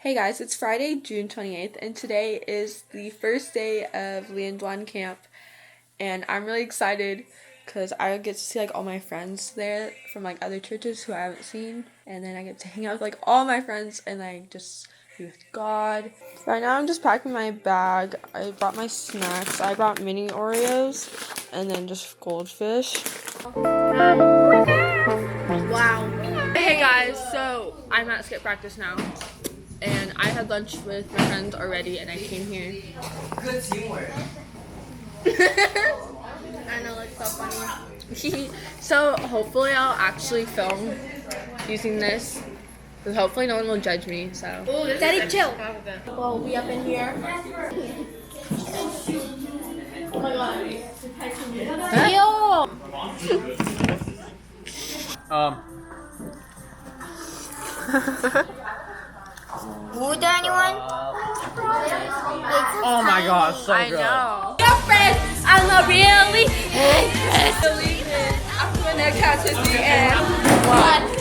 Hey guys, it's Friday, June 28th, and today is the first day of Lian camp, and I'm really excited because I get to see like all my friends there from like other churches who I haven't seen, and then I get to hang out with like all my friends and like just be with God. Right now I'm just packing my bag. I brought my snacks. I brought mini Oreos and then just goldfish. Wow. Hey guys, so I'm at skip practice now. And I had lunch with my friends already, and I came here. Good teamwork. I know, it's so funny. So hopefully I'll actually film using this, because hopefully no one will judge me. So. Daddy, chill. Well, we up in here. Oh my god. Would there anyone? Oh my god, so I good. know. Your friend, I'm a really After when their catches the end. 1, 2,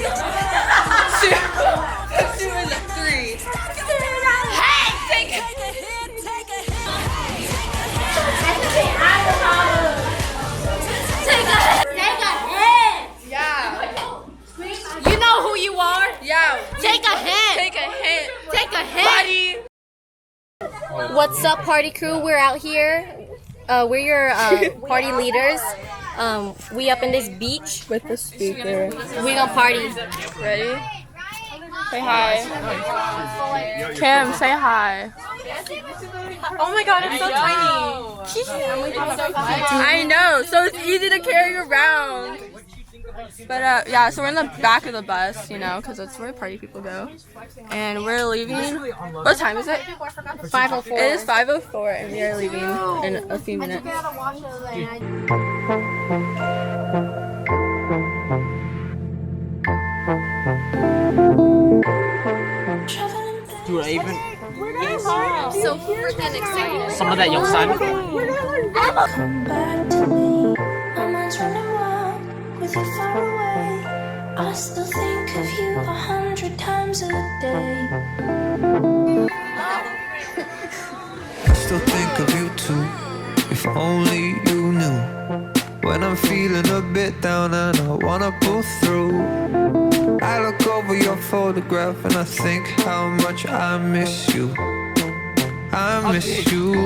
2 and 3. Hey, take it. Take a hit. Yeah. You know who you are. Yeah. Take a hit. Take a hint. Take a hit. Buddy. What's up, party crew? We're out here. We're your party leaders. We up in this beach With the speaker. We gonna party. Ready? Say hi. Kim, say hi. Oh my god, it's so tiny. I know, so it's easy to carry around. But yeah, so we're in the back of the bus, you know, because that's where party people go. And we're leaving. What time is it? 5:04. It is 5:04, and we are leaving in a few minutes. Dude, I even So freaking excited. some of that young Simon. Come back to me. My mind's running wild with you far away. I still think of you 100 times a day. I still think of you too. If only you knew. When I'm feeling a bit down and I wanna pull through, I look over your photograph and I think how much I miss you. I miss you. I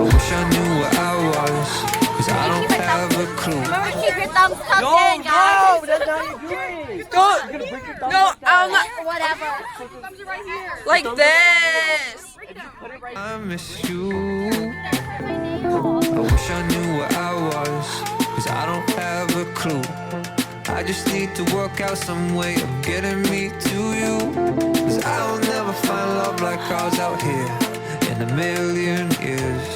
wish I knew where I was, 'cause I don't have a clue. Remember to keep your thumbs tucked in, guys. That's how you do it. No, I'm not Whatever. like this. I miss you. I wish I knew where I was, 'cause I don't have a clue. I just need to work out some way of getting me to you, 'cause I'll never find love like ours out here in a million years.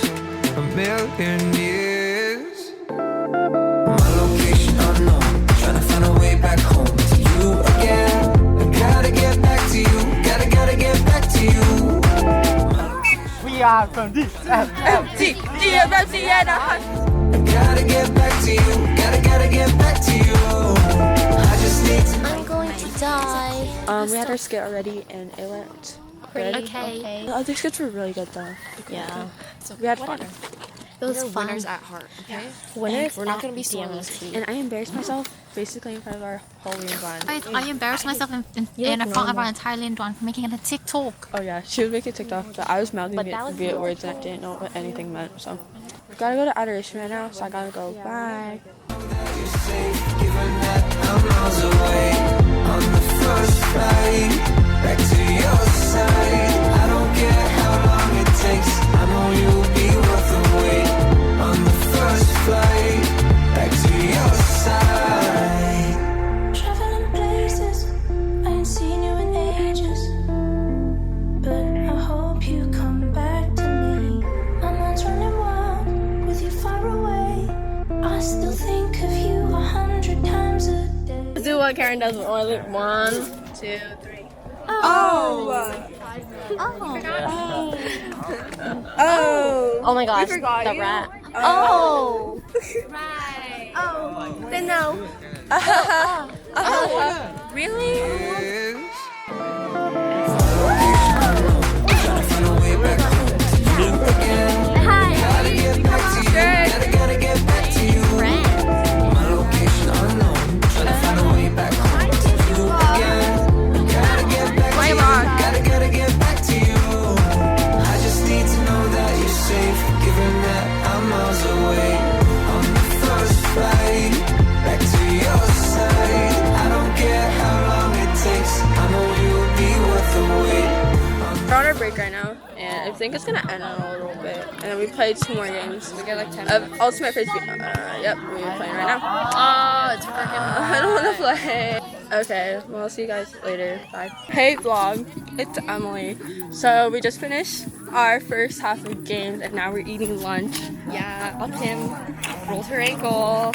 A million years. My location unknown, trying to find a way back home to you again. I gotta get back to you, gotta get back to you. We are from DMT. DMT and I gotta get back to you, gotta get back to you. I just need to. I'm going to die. we had our skit already, and it went good. Okay. The other skits were really good though. Yeah. We had fun. It was fun. Winners at heart, okay? Winners. We're not gonna be DMT. And I embarrassed myself basically in front of our whole Lian. I embarrassed myself in front of our entire Lian for making it a TikTok. Oh yeah, she was making TikTok, but I was mouthing Viet words and I didn't know what anything meant. So we gotta go to adoration right now, so I gotta go. Bye. Given that I'm miles away on the first flight back to your side. I don't care how long it takes, I know you'll be worth the wait. On the first flight back to your side. Traveling places, I ain't seen you in ages. But I hope you come back to me. My mind's running wild with you far away. I still think of you 100 times a day. Let's do what Karen does with only 1, 2, 3. Oh. Oh my gosh, forgot the you. rat. Oh. Right. Oh. Then no. Really? Yes. break right now, and I think it's gonna end in a little bit. And then we played 2 more games. We got like 10 Of Ultimate Frisbee. Yep, we're playing right now. Oh, it's freaking I don't want to play. Okay, well, I'll see you guys later. Bye. Hey vlog, it's Emily. So we just finished our first half of games, and now we're eating lunch. Yeah, Kim rolled her ankle.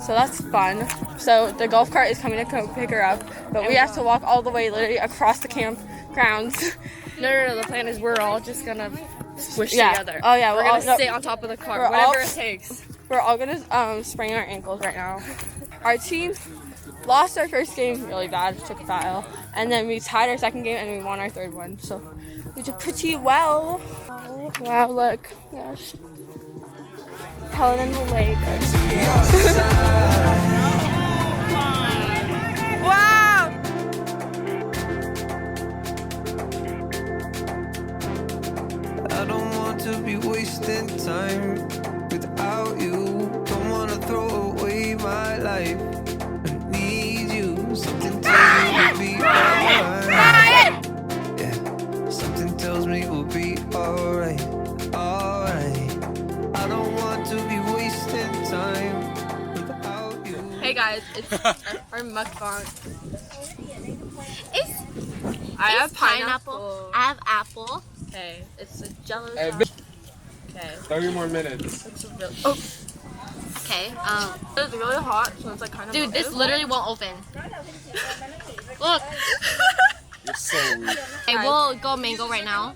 So that's fun. So the golf cart is coming to come pick her up, but we have to walk all the way literally across the campgrounds. No, the plan is we're all just gonna squish together. Oh yeah, we're gonna sit on top of the cart, whatever it takes. We're all gonna sprain our ankles right now. Our team lost our first game really bad, took a foul, and then we tied our second game and we won our third one. So we did pretty well. Wow, look, gosh. Helen in the lake. Wow! I don't want to be wasting time without you. Don't want to throw away my life. I need you. Something tells me we'll be alright. Yeah, something tells me we'll be alright. Alright. I don't want to be wasting time without you. Hey guys, it's our mukbang. I have pineapple. I have apple. Okay, it's a jello Hey, shot. Okay. 30 more minutes. It's really, oh, Okay. it's really hot, so it's like kind of. Dude, this literally won't open. Look. You're so weak. Okay, we'll go mango right now.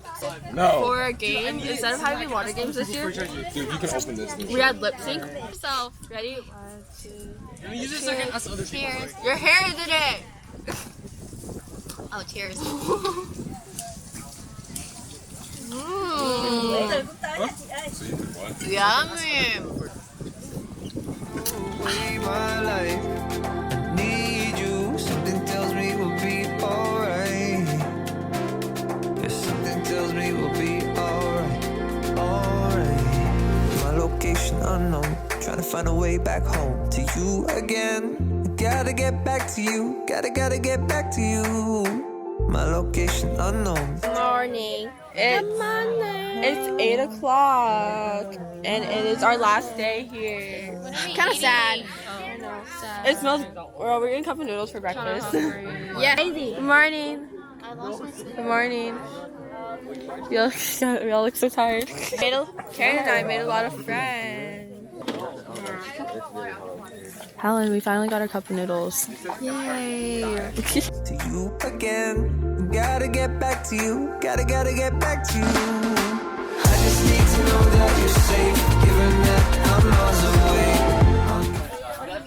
No. For a game, instead of having water games this year, Dude, you can open this. we had lip sync. So, Ready? 1, 2. Use it so I can ask other people. cheers. Your hair did it. Oh, cheers. So you can what? Yummy. Away my life. I need you. Something tells me we'll be alright. Yeah, something tells me we'll be alright. Alright. My location unknown. Trying to find a way back home to you again. I gotta get back to you. Gotta get back to you. My location unknown. Morning. It's 8 o'clock, and it is our last day here. Kind of sad. It smells. Well, we're eating cup of noodles for breakfast. Yeah. Good morning. Good morning. We all look so tired. Karen and I made a lot of friends. Helen, we finally got our cup of noodles. Yay! To you again. Gotta get back to you. Gotta get back to you. I just need to know that you're safe. Given that I'm miles away.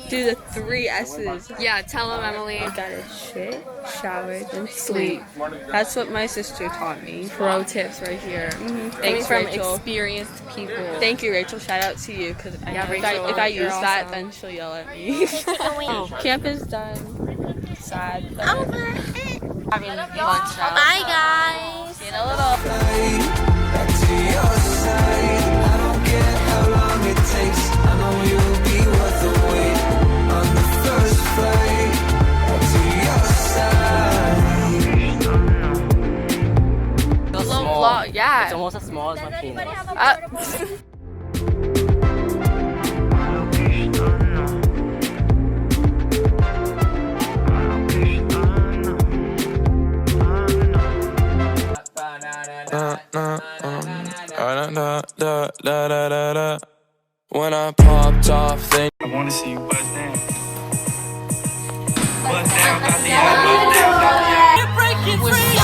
Do the 3 S's. Yeah, tell them, Emily. Gotta shit, shower, then sleep. That's what my sister taught me. Pro tips right here. Thanks, From Rachel. experienced people. Thank you, Rachel. Shout out to you, because Yeah, if Rachel, I you're use that, awesome. then she'll yell at me. Camp is done. Sad. But having lunch now. Bye, guys. See you in a little. Back to your side. I don't care how long it takes. I know you'll be worth the wait. On the first flight. Back to your side. Little vlog, yeah. It's almost as small as my penis. When I popped off, then I wanna see you buzz down. Buzz down, got the ass, buzz down, got the ass. You're breaking free.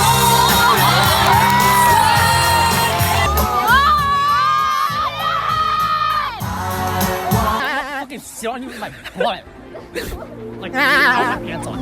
Fucking sit on you with my butt. Like, put your pants on.